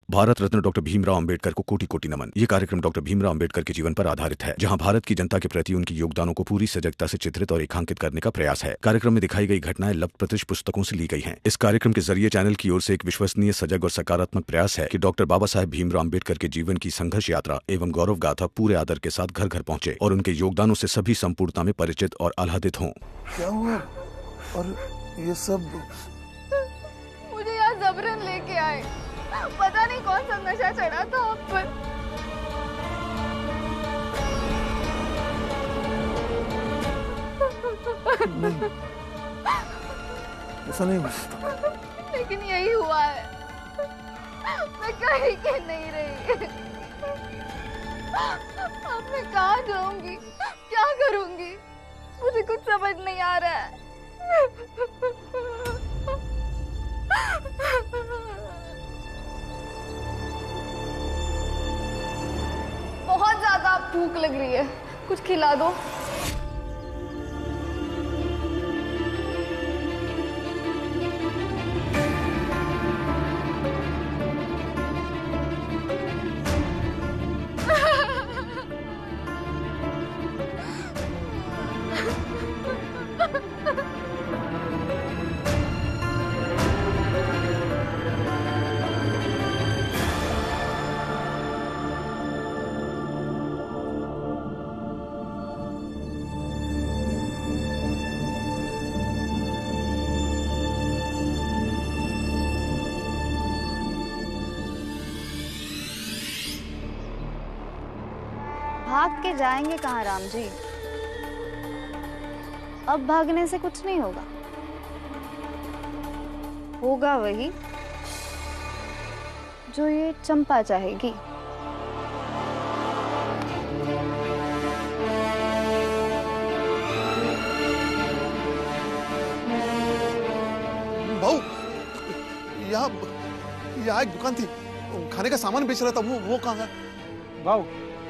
Bharat Ratna doctor Bhimrao Ambedkar को कोटि कोटि नमन। ये कार्यक्रम डॉक्टर भीमराव अंबेडकर के जीवन पर आधारित है, जहां भारत की जनता के प्रति उनके योगदानों को पूरी सजगता से चित्रित और रेखांकित करने का प्रयास है। कार्यक्रम में दिखाई गई घटनाएं लब्ध प्रतिष्ठ पुस्तकों से ली गई हैं। इस कार्यक्रम के जरिए चैनल की ओर से एक विश्वसनीय, सजग और सकारात्मक प्रयास है कि डॉक्टर बाबा साहेब भीमराव अंबेडकर के जीवन की संघर्ष यात्रा एवं गौरव गाथा पूरे आदर के साथ घर घर पहुंचे और उनके योगदानों से सभी संपूर्णता में परिचित और आह्लादित हों। क्या हुआ? और ये सब मुझे यहाँ जबरन लेके आए। पता नहीं कौन सा नशा चढ़ा था आप पर। नहीं, ऐसा नहीं हुआ। लेकिन यही हुआ है। मैं कहीं के नहीं रही। अब मैं कहाँ जाऊंगी, क्या करूंगी, मुझे कुछ समझ नहीं आ रहा है। बहुत ज्यादा भूख लग रही है, कुछ खिला दो। भाग के जाएंगे कहाँ राम जी? अब भागने से कुछ नहीं होगा। होगा वही जो ये चंपा चाहेगी। भाऊ, यहाँ एक दुकान थी, खाने का सामान बेच रहा था, वो कहाँ है? भाऊ,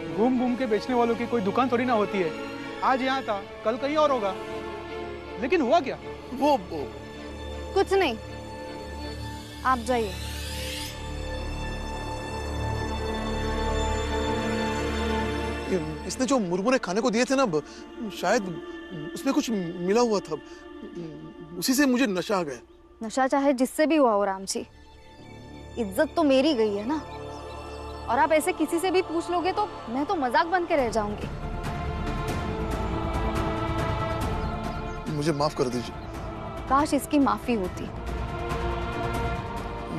घूम घूम के बेचने वालों की कोई दुकान थोड़ी ना होती है। आज यहाँ था, कल कहीं और होगा। लेकिन हुआ क्या? वो कुछ नहीं, आप जाइए। इसने जो मुरमुरे खाने को दिए थे ना, शायद उसमें कुछ मिला हुआ था, उसी से मुझे नशा आ गया। नशा चाहे जिससे भी हुआ हो राम जी, इज्जत तो मेरी गई है ना। और आप ऐसे किसी से भी पूछ लोगे तो मैं तो मजाक बन के रह जाऊंगी। मुझे माफ कर दीजिए। काश इसकी माफी होती।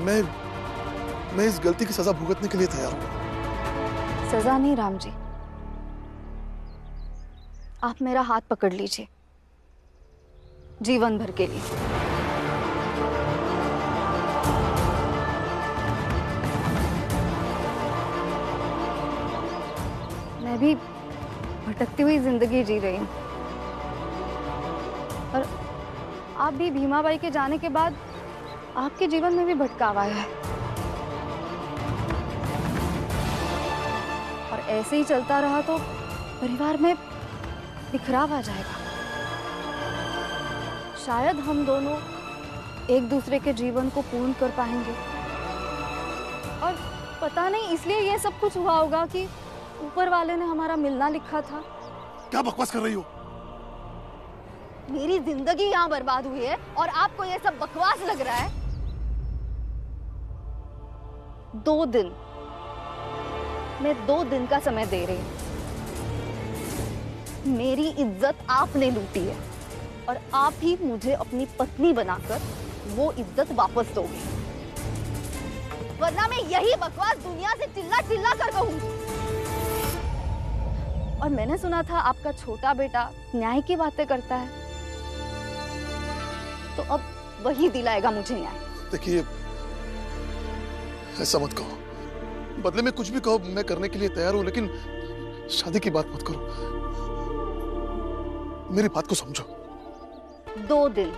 मैं इस गलती की सजा भुगतने के लिए तैयार हूँ। सजा नहीं राम जी, आप मेरा हाथ पकड़ लीजिए जीवन भर के लिए। मैं भी भटकती हुई जिंदगी जी रही हूँ और आप भी भीमाबाई के जाने के बाद आपके जीवन में भी भटकाव आया है। और ऐसे ही चलता रहा तो परिवार में बिखराव आ जाएगा। शायद हम दोनों एक दूसरे के जीवन को पूर्ण कर पाएंगे। और पता नहीं इसलिए ये सब कुछ हुआ होगा कि ऊपर वाले ने हमारा मिलना लिखा था। क्या बकवास कर रही हो? मेरी जिंदगी यहाँ बर्बाद हुई है और आपको ये सब बकवास लग रहा है। 2 दिन, मैं 2 दिन का समय दे रही हूँ। मेरी इज्जत आपने लूटी है और आप ही मुझे अपनी पत्नी बनाकर वो इज्जत वापस दोगे, वरना मैं यही बकवास दुनिया से चिल्ला चिल्ला कर कहूंगी। और मैंने सुना था आपका छोटा बेटा न्याय की बातें करता है, तो अब वही दिलाएगा मुझे न्याय। देखिए, ऐसा मत कहो। बदले में कुछ भी कहो, मैं करने के लिए तैयार हूं, लेकिन शादी की बात मत करो। मेरी बात को समझो। 2 दिन।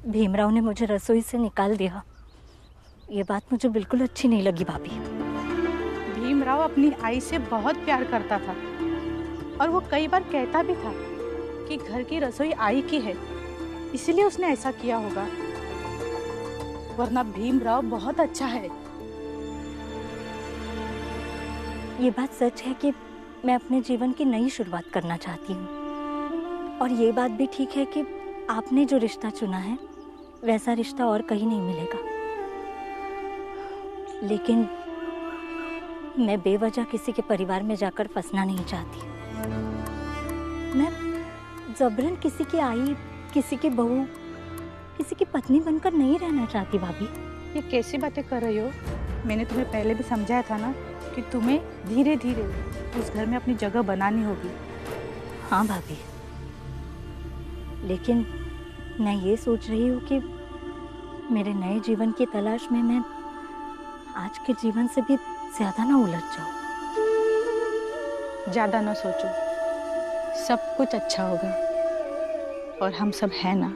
भीमराव ने मुझे रसोई से निकाल दिया। ये बात मुझे बिल्कुल अच्छी नहीं लगी भाभी। भीमराव अपनी आई से बहुत प्यार करता था और वो कई बार कहता भी था कि घर की रसोई आई की है, इसलिए उसने ऐसा किया होगा, वरना भीमराव बहुत अच्छा है। ये बात सच है कि मैं अपने जीवन की नई शुरुआत करना चाहती हूँ, और ये बात भी ठीक है कि आपने जो रिश्ता चुना है वैसा रिश्ता और कहीं नहीं मिलेगा। लेकिन मैं बेवजह किसी के परिवार में जाकर फंसना नहीं चाहती। मैं जबरन किसी की आई, किसी की बहू, किसी की पत्नी बनकर नहीं रहना चाहती भाभी। ये कैसी बातें कर रही हो? मैंने तुम्हें पहले भी समझाया था ना कि तुम्हें धीरे धीरे उस घर में अपनी जगह बनानी होगी। हाँ भाभी, लेकिन मैं ये सोच रही हूँ कि मेरे नए जीवन की तलाश में मैं आज के जीवन से भी ज्यादा ना उलझ जाऊं। ज्यादा ना सोचो, सब कुछ अच्छा होगा और हम सब हैं ना।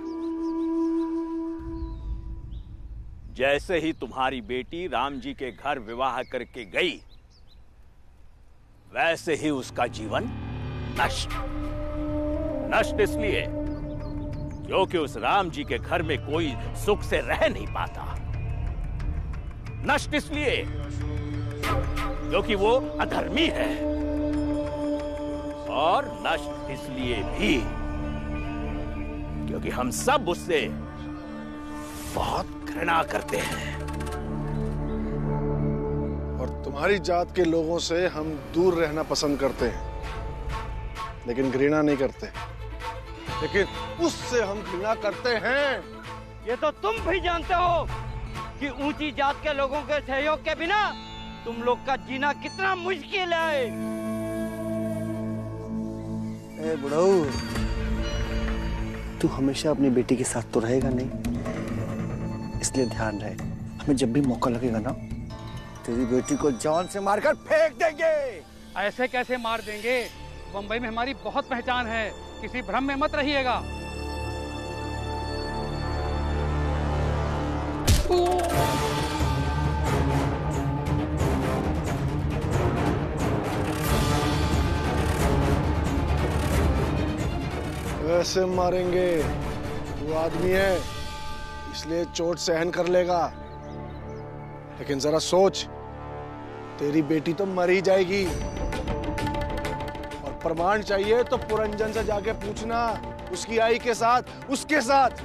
जैसे ही तुम्हारी बेटी राम जी के घर विवाह करके गई, वैसे ही उसका जीवन नष्ट इसलिए क्योंकि उस राम जी के घर में कोई सुख से रह नहीं पाता। नष्ट इसलिए क्योंकि वो अधर्मी है, और नष्ट इसलिए भी क्योंकि हम सब उससे बहुत घृणा करते हैं। और तुम्हारी जात के लोगों से हम दूर रहना पसंद करते हैं, लेकिन घृणा नहीं करते। लेकिन उससे हम घृणा करते हैं। ये तो तुम भी जानते हो कि ऊंची जात के लोगों के सहयोग के बिना तुम लोग का जीना कितना मुश्किल है। ए बुढ़ऊ, तू हमेशा अपनी बेटी के साथ तो रहेगा नहीं, इसलिए ध्यान रहे, हमें जब भी मौका लगेगा ना, तेरी बेटी को जान से मारकर फेंक देंगे। ऐसे कैसे मार देंगे? बंबई में हमारी बहुत पहचान है, किसी भ्रम में मत रहिएगा। वैसे मारेंगे, वो आदमी है इसलिए चोट सहन कर लेगा, लेकिन जरा सोच, तेरी बेटी तो मर ही जाएगी। और प्रमाण चाहिए तो पुरंजन से जाके पूछना, उसकी आई के साथ, उसके साथ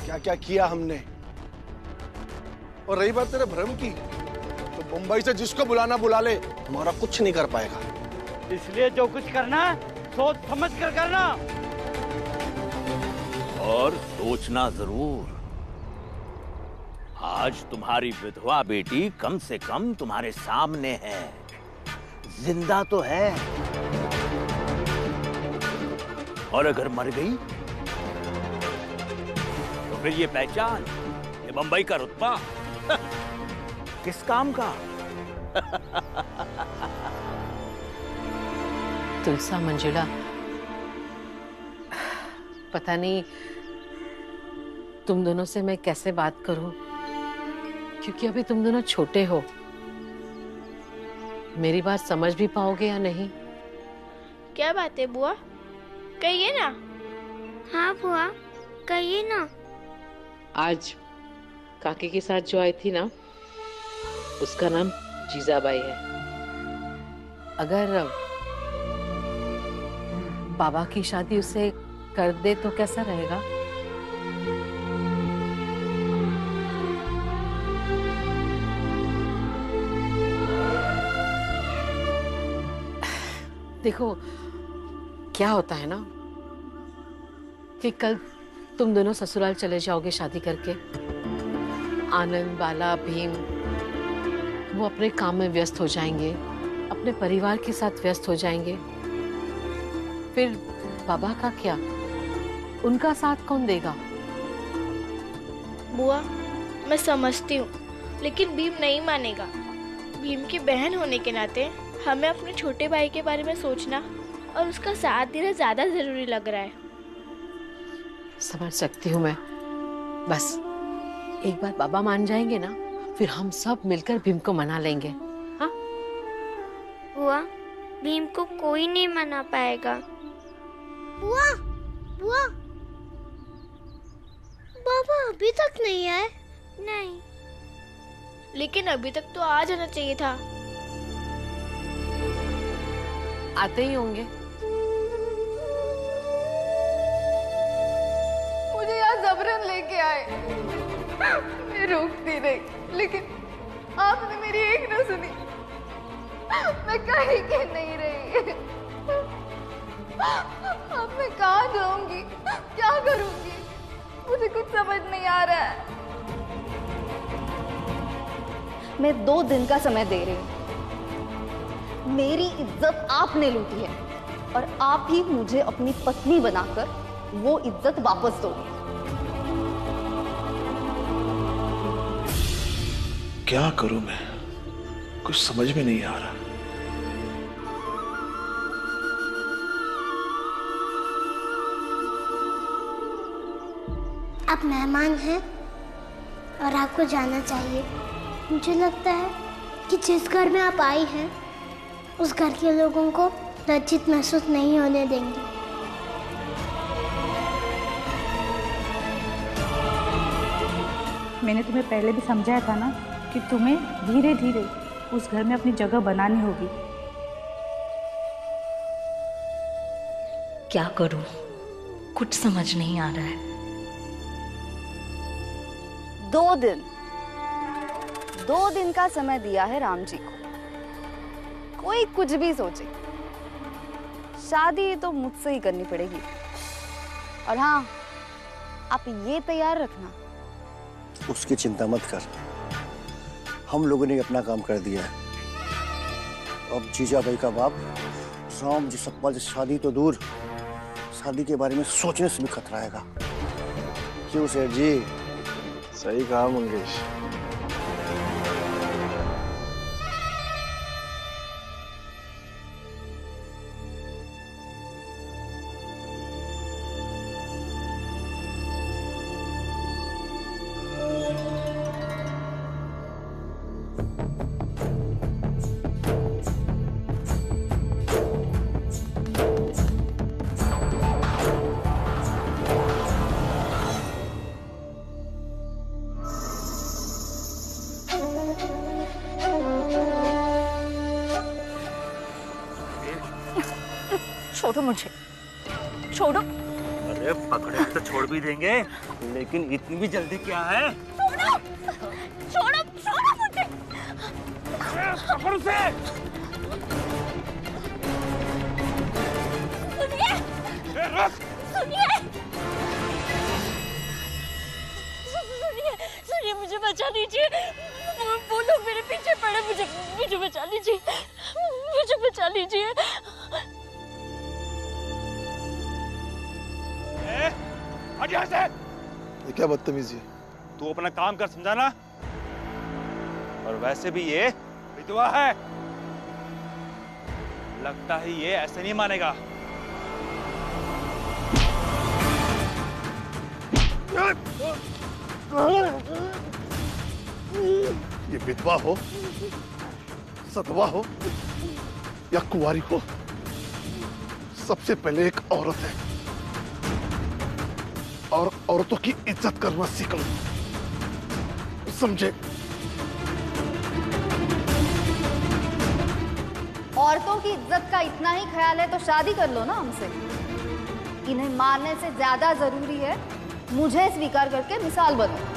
क्या क्या किया हमने। और रही बात तेरे भ्रम की, तो मुंबई से जिसको बुलाना बुला ले, हमारा कुछ नहीं कर पाएगा। इसलिए जो कुछ करना सोच समझ कर करना, और सोचना जरूर। आज तुम्हारी विधवा बेटी कम से कम तुम्हारे सामने है, जिंदा तो है। और अगर मर गई तो फिर ये पहचान, ये बंबई का रुतबा किस काम का? तुलसा, मंजुला, पता नहीं तुम दोनों से मैं कैसे बात करूं, क्योंकि अभी तुम दोनों छोटे हो। मेरी बात समझ भी पाओगे या नहीं? क्या बात है बुआ, कहिए ना। हाँ बुआ, कहिए ना। आज काकी के साथ जो आई थी ना, उसका नाम जीजाबाई है। अगर बाबा की शादी उससे कर दे तो कैसा रहेगा? देखो क्या होता है ना कि कल तुम दोनों ससुराल चले जाओगे शादी करके। आनंद, बाला, भीम वो अपने काम में व्यस्त हो जाएंगे, अपने परिवार के साथ व्यस्त हो जाएंगे। फिर बाबा का क्या? उनका साथ कौन देगा? बुआ मैं समझती हूँ, लेकिन भीम नहीं मानेगा। भीम की बहन होने के नाते हमें अपने छोटे भाई के बारे में सोचना और उसका साथ देना ज्यादा जरूरी लग रहा है। समझ सकती हूँ मैं, बस एक बार बाबा मान जाएंगे ना, फिर हम सब मिलकर भीम को मना लेंगे। हाँ बुआ, भीम को कोई नहीं मना पाएगा। बुआ, बुआ, बाबा अभी तक नहीं आए। नहीं, लेकिन अभी तक तो आ जाना चाहिए था। आते ही होंगे। मुझे यहाँ जबरन लेके आए, मैं रोकती रही, लेकिन आपने मेरी एक न सुनी। मैं कहीं के नहीं रही। अब मैं कहाँ जाऊंगी, क्या करूंगी, मुझे कुछ समझ नहीं आ रहा है। मैं 2 दिन का समय दे रही हूँ। मेरी इज्जत आपने लूटी है और आप ही मुझे अपनी पत्नी बनाकर वो इज्जत वापस दोगे। क्या करूं मैं, कुछ समझ में नहीं आ रहा। आप मेहमान हैं और आपको जाना चाहिए। मुझे लगता है कि जिस घर में आप आई हैं उस घर के लोगों को लज्जित महसूस नहीं होने देंगे। मैंने तुम्हें पहले भी समझाया था ना कि तुम्हें धीरे धीरे उस घर में अपनी जगह बनानी होगी। क्या करूं, कुछ समझ नहीं आ रहा है। 2 दिन का समय दिया है राम जी को। कोई कुछ भी सोचे, शादी तो मुझसे ही करनी पड़ेगी। और हाँ, आप ये तैयार रखना, उसकी चिंता मत कर, हम लोगों ने अपना काम कर दिया है। अब जीजा भाई का बाप राम जी सतपाल से शादी तो दूर, शादी के बारे में सोचने से भी खतराएगा। क्यों सेठ जी? सही कहा मंगेश। छोड़ो मुझे, छोड़ो। अरे पकड़े तो छोड़ भी देंगे, लेकिन इतनी भी जल्दी क्या है? छोड़ो, छोड़ो, छोड़ो मुझे। पकड़ उसे। सुनिए, सुनिए, सुनिए, सुनिए, मुझे बचा लीजिए। वो लोग मेरे पीछे पड़े, मुझे बचा लीजिए, मुझे बचा लीजिए। हट यहाँ से। ये क्या बदतमीजी है? तू अपना काम कर, समझाना। और वैसे भी ये विधवा है, लगता है ये ऐसे नहीं मानेगा। ये विधवा हो, सधवा हो या कुंवारी हो, सबसे पहले एक औरत है और औरतों की इज्जत करना सीख लो, समझे? औरतों की इज्जत का इतना ही ख्याल है तो शादी कर लो ना हमसे। इन्हें मारने से ज्यादा जरूरी है मुझे स्वीकार करके मिसाल बनो।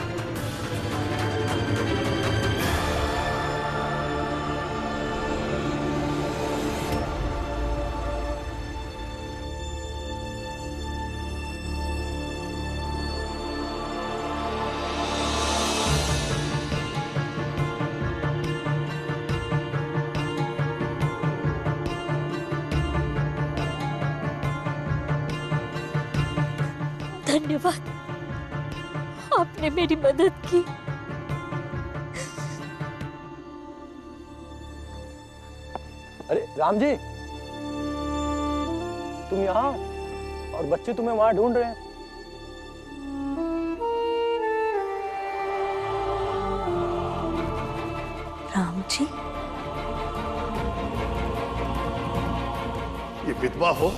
धन्यवाद, आपने मेरी मदद की। अरे राम जी, तुम यहाँ और बच्चे तुम्हें वहां ढूंढ रहे हैं। राम जी, ये विधवा हो,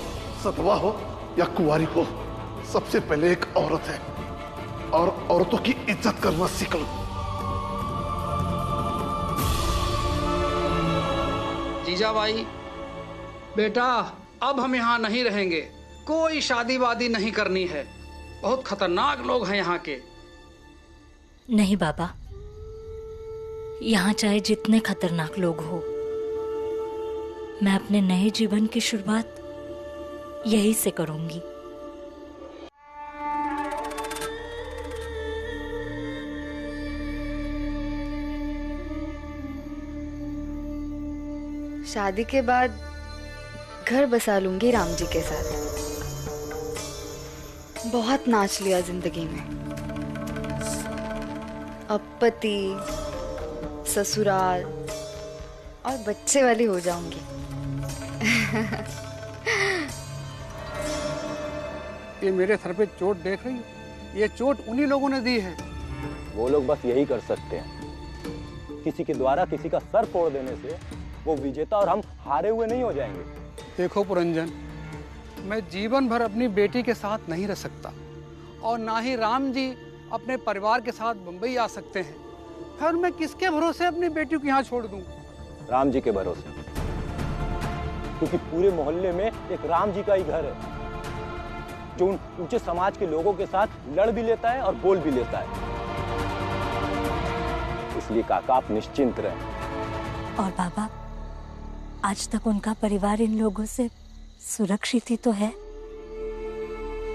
सतवा हो या कुंवारी हो, सबसे पहले एक औरत है और औरतों की इज्जत करना सीख लो। जीजाबाई, बेटा अब हम यहाँ नहीं रहेंगे। कोई शादी वादी नहीं करनी है। बहुत खतरनाक लोग हैं यहाँ के। नहीं बाबा, यहाँ चाहे जितने खतरनाक लोग हो, मैं अपने नए जीवन की शुरुआत यही से करूंगी। शादी के बाद घर बसा लूंगी राम जी के साथ। बहुत नाच लिया जिंदगी में। अब पति, ससुराल और बच्चे वाली हो जाऊंगी। ये मेरे सर पे चोट देख रही हो? ये चोट उन्हीं लोगों ने दी है। वो लोग बस यही कर सकते हैं। किसी के द्वारा किसी का सर फोड़ देने से वो विजेता और हम हारे हुए नहीं हो जाएंगे। देखो पुरंजन, मैं जीवन भर अपनी बेटी के साथ नहीं रह सकता और ना ही राम जी अपने परिवार के साथ मुंबई आ सकते हैं। फिर मैं किसके भरोसे अपनी बेटी को यहाँ छोड़ दूँ? राम जी के भरोसे, क्योंकि पूरे मोहल्ले में एक राम जी का ही घर है जो उन ऊंचे समाज के लोगों के साथ लड़ भी लेता है और बोल भी लेता है। इसलिए काका आप निश्चिंत रहें। और बाबा, आज तक उनका परिवार इन लोगों से सुरक्षित ही तो है,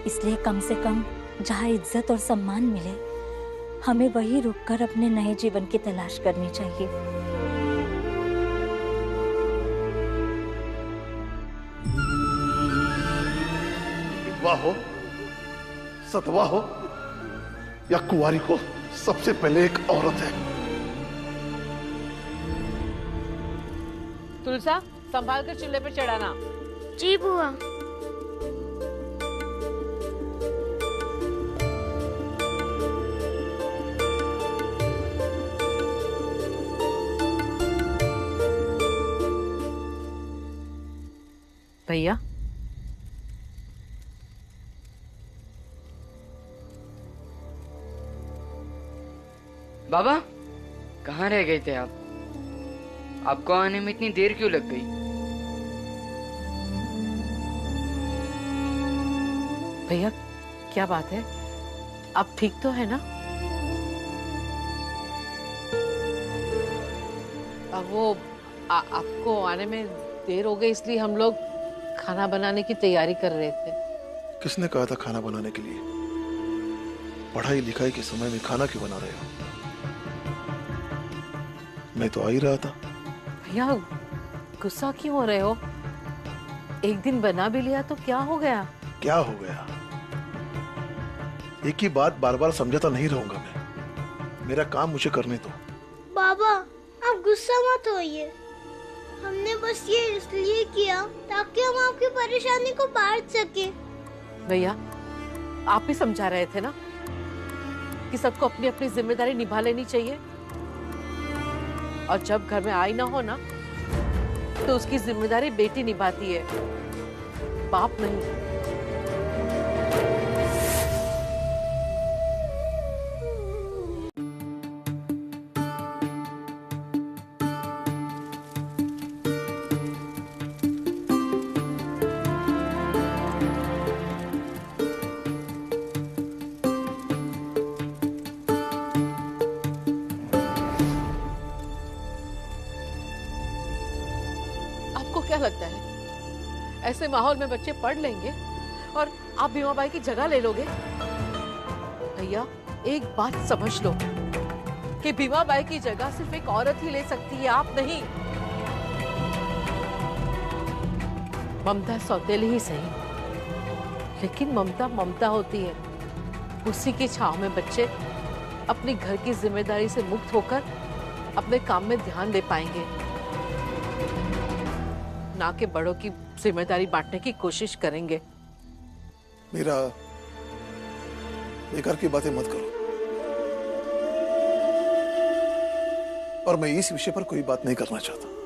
इसलिए कम से कम जहाँ इज्जत और सम्मान मिले, हमें वही रुककर अपने नए जीवन की तलाश करनी चाहिए। विधवा हो, सतवा हो या कुंवारी हो, सबसे पहले एक औरत है। तुलसा, संभाल कर चूल्हे पे चढ़ाना। जी बुआ। भैया, बाबा कहाँ रह गए थे आप? आपको आने में इतनी देर क्यों लग गई? भैया क्या बात है? आप ठीक तो है ना? वो आपको आने में देर हो गई, इसलिए हम लोग खाना बनाने की तैयारी कर रहे थे। किसने कहा था खाना बनाने के लिए? पढ़ाई लिखाई के समय में खाना क्यों बना रहे हो? मैं तो आ ही रहा था। भैया गुस्सा क्यों हो रहे हो? एक दिन बना भी लिया तो क्या हो गया? क्या हो गया? एक ही बात बार बार समझाता नहीं रहूंगा मैं। मेरा काम मुझे करने दो। बाबा आप गुस्सा मत होइए। हमने बस ये इसलिए किया ताकि हम आपकी परेशानी को बांट सके। भैया आप ही समझा रहे थे ना कि सबको अपनी अपनी जिम्मेदारी निभा लेनी चाहिए, और जब घर में आई ना हो ना तो उसकी जिम्मेदारी बेटी निभाती है, बाप नहीं। क्या लगता है ऐसे माहौल में बच्चे पढ़ लेंगे और आप भीमा बाई की जगह ले लोगे? भैया एक बात समझ लो कि भीमा बाई की जगह सिर्फ एक औरत ही ले सकती है, आप नहीं। ममता सौतेली ही सही, लेकिन ममता ममता होती है। उसी की छांव में बच्चे अपने घर की जिम्मेदारी से मुक्त होकर अपने काम में ध्यान दे पाएंगे, ना कि बड़ों की जिम्मेदारी बांटने की कोशिश करेंगे। मेरा बेकार की बातें मत करो। और मैं इस विषय पर कोई बात नहीं करना चाहता।